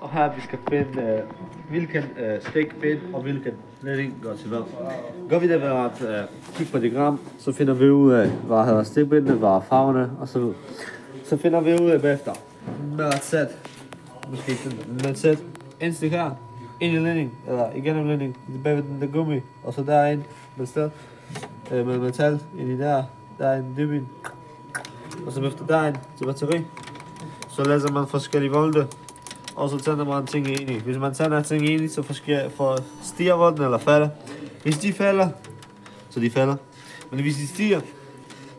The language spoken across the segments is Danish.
og her vi skal finde, hvilken stikbind og hvilken ledning går til hvad. Går vi der ved at kigge på diagram, så finder vi ud af, hvad hedder stikbindene, hvad er farverne og så videre. Så finder vi ud af bagefter, med at sætte, måske med at sætte en stik her, ind i ledning, eller igennem ledning, bagved den gummi, og så derind med sted, med metal, ind i der er en dybin, og så efter derind til batteri, så læser man forskellige volte, og så tænder man ting ind i. Hvis man tænder ting ind i, så stiger volten eller falder. Hvis de falder, så de falder. Men hvis de stiger,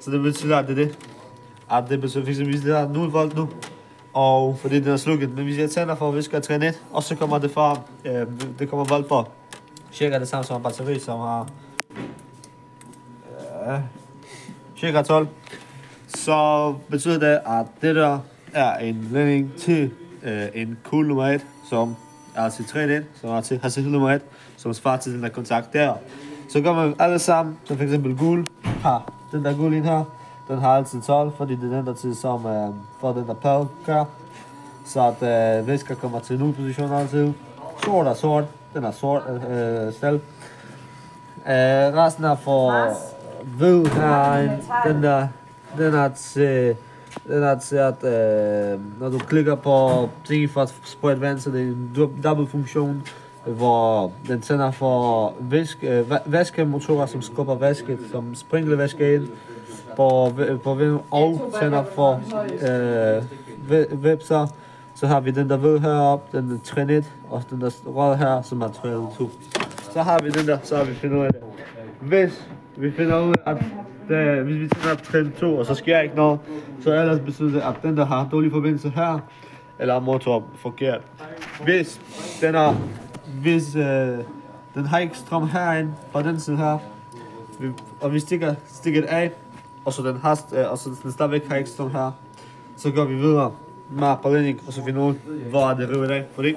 så det betyder, at det er det. At det betyder for eksempel, hvis det er 0 volt nu, og fordi den er slukket. Men hvis jeg tænder for, at vi skal træne 1, og så kommer det fra, det kommer volt på. Cirka det samme som en batteri, som har cirka 12. Så betyder det, at det der er en ledning til en kul nummer 1, som er til 3 som er til hastighed nummer 1, som svarer til den der kontakt der. Så gør man alle sammen, som for eksempel guld her. Den der guld ind her, den har altid 12, fordi det er den der tid, som får den der pæl kører. Så at væsker kommer til 0 position altid. Sort er sort, den er sort stel. Resten er for hvid her, den er til at, når du klikker på ting for at sprøjte vand, så det er en dobbelt funktion, hvor den tænder for vaskemotorer, som skubber vasket, som sprinkler vasket ind på vind, og tænder for vepser. Så har vi den der ved heroppe, den er trin 1, og den der rød her, som er trin 2. Så har vi den der, så har vi fundet ud af det. Hvis vi finder ud af, at hvis vi tænder trin 2, og så sker ikke noget, så ellers betyder det, at den der har dårlig forbindelse her, eller motor forkert. Hvis den har ikke strøm herinde, på den side her, og vi stikker et af, og så den stadigvæk har ikke strøm her, så går vi videre med på ledning, og så finder ud, hvor det river af. Fordi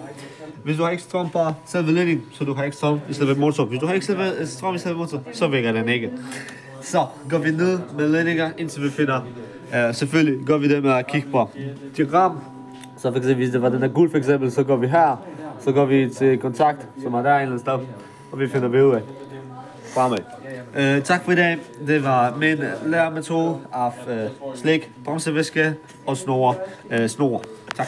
hvis du har ikke strøm på selve ledning, så du har ikke strøm i selve motor. Hvis du har ikke strøm i selve motor, så virker den ikke. Så går vi ned med ledninger, indtil vi finder, selvfølgelig går vi det med at kigge på diagram. Så for eksempel, hvis det var den der guld for eksempel, så går vi her, så går vi til kontakt, som er der en eller anden sted, og vi finder ved ud af. Fremad. Tak for i dag. Det var min læremetode af slik, bremsevæske og snore. Tak.